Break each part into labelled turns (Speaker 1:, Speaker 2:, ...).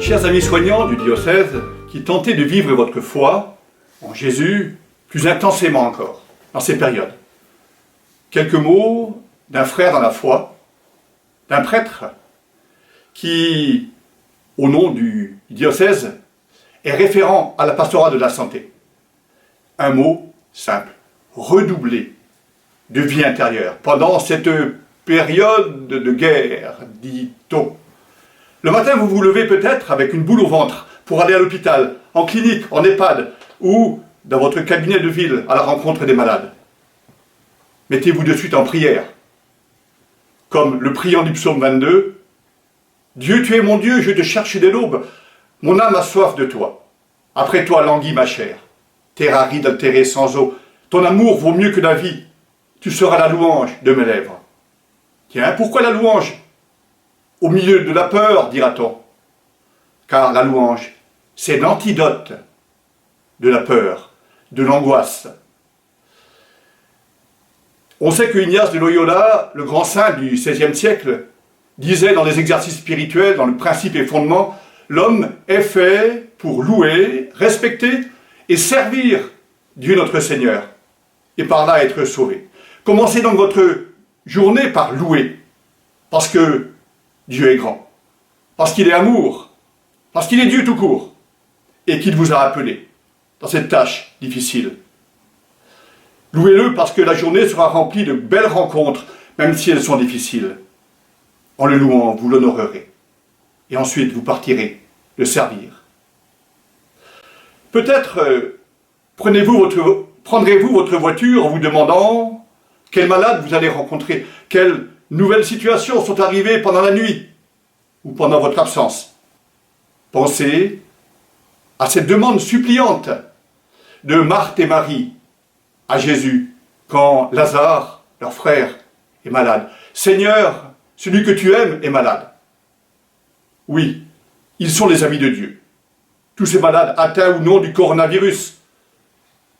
Speaker 1: Chers amis soignants du diocèse qui tentez de vivre votre foi en Jésus plus intensément encore dans ces périodes, quelques mots d'un frère dans la foi, d'un prêtre qui, au nom du diocèse, est référent à la pastorale de la santé. Un mot simple, redoubler de vie intérieure pendant cette période de guerre, dit-on. Le matin, vous vous levez peut-être avec une boule au ventre pour aller à l'hôpital, en clinique, en EHPAD ou dans votre cabinet de ville à la rencontre des malades. Mettez-vous de suite en prière. Comme le priant du psaume 22, « Dieu, tu es mon Dieu, je te cherche dès l'aube. Mon âme a soif de toi. Après toi languit ma chair. Terre aride altérée sans eau. Ton amour vaut mieux que la vie. Tu seras la louange de mes lèvres. » Tiens, pourquoi la louange ? Au milieu de la peur, dira-t-on. Car la louange, c'est l'antidote de la peur, de l'angoisse. On sait que Ignace de Loyola, le grand saint du XVIe siècle, disait dans les exercices spirituels, dans le principe et fondement, l'homme est fait pour louer, respecter et servir Dieu notre Seigneur, et par là être sauvé. Commencez donc votre journée par louer, parce que Dieu est grand, parce qu'il est amour, parce qu'il est Dieu tout court, et qu'il vous a appelé dans cette tâche difficile. Louez-le parce que la journée sera remplie de belles rencontres, même si elles sont difficiles. En le louant, vous l'honorerez, et ensuite vous partirez le servir. Peut-être prendrez-vous votre voiture en vous demandant quel malade vous allez rencontrer, quelles nouvelles situations sont arrivées pendant la nuit ou pendant votre absence. Pensez à cette demande suppliante de Marthe et Marie à Jésus quand Lazare, leur frère, est malade. « Seigneur, celui que tu aimes est malade. » Oui, ils sont les amis de Dieu. Tous ces malades atteints ou non du coronavirus.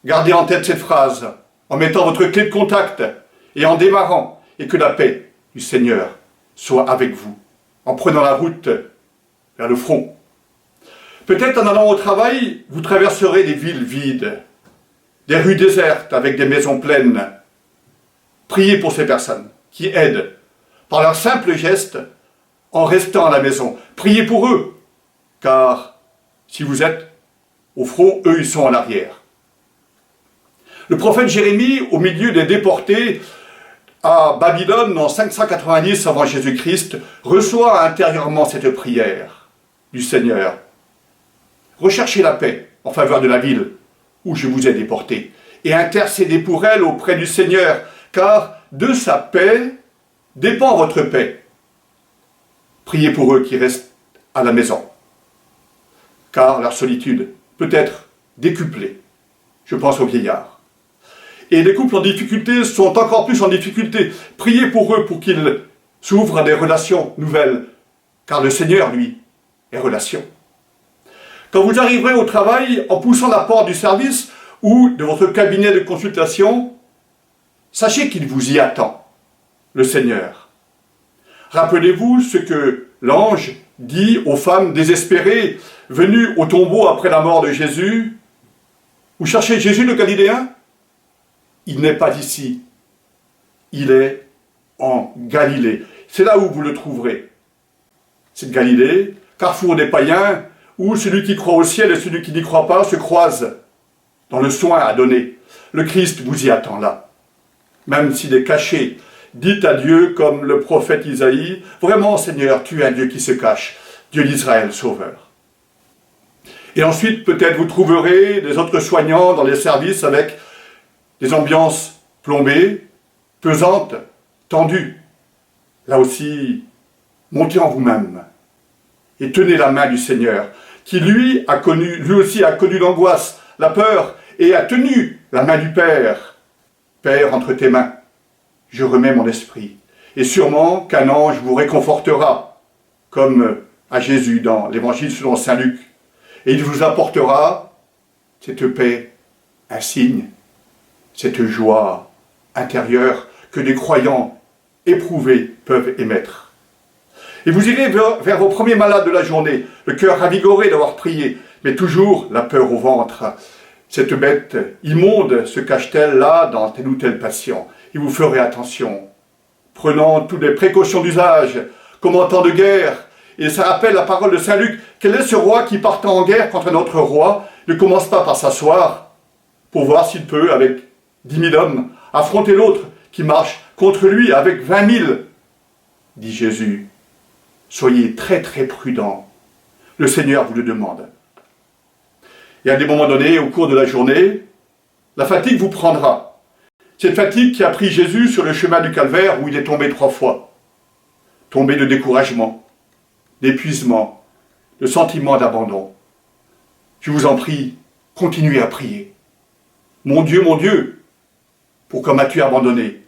Speaker 1: Gardez en tête cette phrase en mettant votre clé de contact et en démarrant, et que la paix du Seigneur soit avec vous, en prenant la route vers le front. Peut-être en allant au travail, vous traverserez des villes vides, des rues désertes avec des maisons pleines. Priez pour ces personnes qui aident par leurs simples gestes en restant à la maison. Priez pour eux, car si vous êtes au front, eux ils sont à l'arrière. Le prophète Jérémie, au milieu des déportés à Babylone en 590 avant Jésus-Christ, reçoit intérieurement cette prière du Seigneur. Recherchez la paix en faveur de la ville où je vous ai déporté et intercédez pour elle auprès du Seigneur, car de sa paix dépend votre paix. Priez pour eux qui restent à la maison, car leur solitude peut être décuplée. Je pense aux vieillards. Et les couples en difficulté sont encore plus en difficulté. Priez pour eux pour qu'ils s'ouvrent à des relations nouvelles, car le Seigneur, lui, est relation. Quand vous arriverez au travail en poussant la porte du service ou de votre cabinet de consultation, sachez qu'il vous y attend, le Seigneur. Rappelez-vous ce que l'ange dit aux femmes désespérées venues au tombeau après la mort de Jésus. Vous cherchez Jésus le Galiléen ? Il n'est pas ici, il est en Galilée. C'est là où vous le trouverez. C'est Galilée, carrefour des païens, où celui qui croit au ciel et celui qui n'y croit pas se croisent dans le soin à donner. Le Christ vous y attend là. Même s'il est caché, dites à Dieu comme le prophète Isaïe, « Vraiment, Seigneur, tu es un Dieu qui se cache, Dieu d'Israël, Sauveur. » Et ensuite, peut-être vous trouverez des autres soignants dans les services avec des ambiances plombées, pesantes, tendues. Là aussi, montez en vous-même et tenez la main du Seigneur, qui lui aussi a connu l'angoisse, la peur, et a tenu la main du Père. Père, entre tes mains, je remets mon esprit. Et sûrement qu'un ange vous réconfortera, comme à Jésus dans l'Évangile selon saint Luc. Et il vous apportera cette paix, un signe, cette joie intérieure que les croyants éprouvés peuvent émettre. Et vous irez vers vos premiers malades de la journée, le cœur ravigoré d'avoir prié, mais toujours la peur au ventre. Cette bête immonde se cache-t-elle là dans tel ou tel patient? Et vous ferez attention, prenant toutes les précautions d'usage, comme en temps de guerre. Et ça rappelle la parole de Saint Luc. Quel est ce roi qui, partant en guerre contre un autre roi, ne commence pas par s'asseoir pour voir s'il peut, avec 10 000 hommes, affronter l'autre qui marche contre lui avec 20 000? Dit Jésus, soyez très très prudents. Le Seigneur vous le demande. Et à des moments donnés, au cours de la journée, la fatigue vous prendra. Cette fatigue qui a pris Jésus sur le chemin du calvaire où il est tombé 3 fois. Tombé de découragement, d'épuisement, de sentiment d'abandon. Je vous en prie, continuez à prier. Mon Dieu, pourquoi m'as-tu abandonné?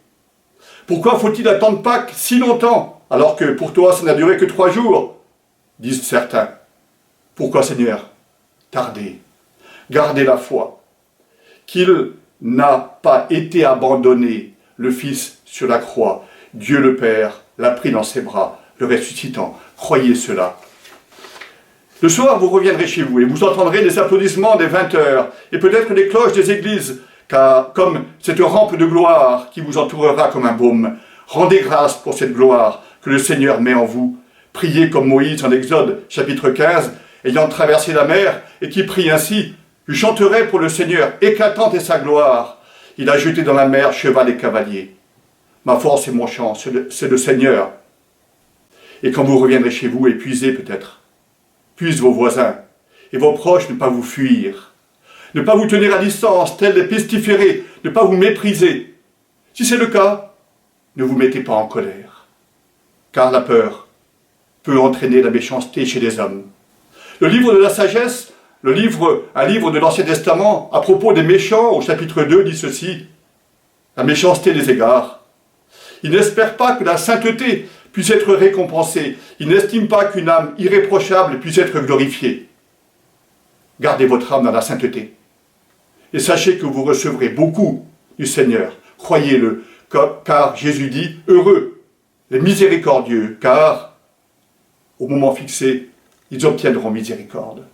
Speaker 1: Pourquoi faut-il attendre Pâques si longtemps, alors que pour toi ça n'a duré que 3 jours? Disent certains. Pourquoi, Seigneur, tarder? Gardez la foi, qu'il n'a pas été abandonné, le Fils sur la croix. Dieu le Père l'a pris dans ses bras, le ressuscitant. Croyez cela. Le soir, vous reviendrez chez vous et vous entendrez les applaudissements des 20 heures et peut-être les cloches des églises, car comme cette rampe de gloire qui vous entourera comme un baume. Rendez grâce pour cette gloire que le Seigneur met en vous. Priez comme Moïse en Exode, chapitre 15, ayant traversé la mer et qui prie ainsi. Je chanterai pour le Seigneur, éclatante est sa gloire. Il a jeté dans la mer cheval et cavalier. Ma force et mon chant, c'est le Seigneur. Et quand vous reviendrez chez vous, épuisés peut-être, puissent vos voisins et vos proches ne pas vous fuir, ne pas vous tenir à distance, tels des pestiférés, ne pas vous mépriser. Si c'est le cas, ne vous mettez pas en colère, car la peur peut entraîner la méchanceté chez les hommes. Le livre de la sagesse, un livre de l'Ancien Testament, à propos des méchants, au chapitre 2, dit ceci: la méchanceté les égare. Ils n'espèrent pas que la sainteté puisse être récompensée. Ils n'estiment pas qu'une âme irréprochable puisse être glorifiée. Gardez votre âme dans la sainteté. Et sachez que vous recevrez beaucoup du Seigneur. Croyez-le, car Jésus dit, heureux les miséricordieux, car au moment fixé, ils obtiendront miséricorde.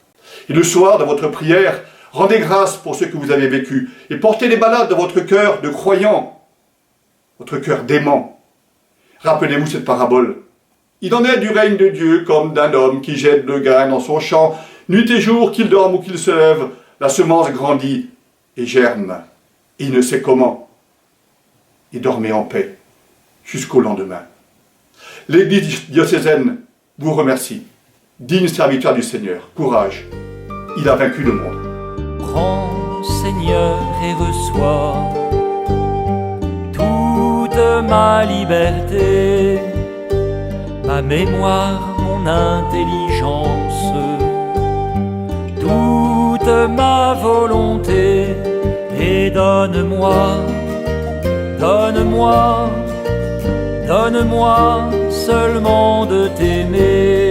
Speaker 1: Et le soir, dans votre prière, rendez grâce pour ce que vous avez vécu et portez les malades dans votre cœur de croyant, votre cœur d'aimant. Rappelez-vous cette parabole. Il en est du règne de Dieu comme d'un homme qui jette le grain dans son champ. Nuit et jour, qu'il dorme ou qu'il se lève, la semence grandit et germe. Et il ne sait comment. Et dormez en paix jusqu'au lendemain. L'Église diocésaine vous remercie. Digne serviteur du Seigneur, courage, il a vaincu le monde.
Speaker 2: Prends, Seigneur, et reçois toute ma liberté, ma mémoire, mon intelligence, toute ma volonté, et donne-moi seulement de t'aimer.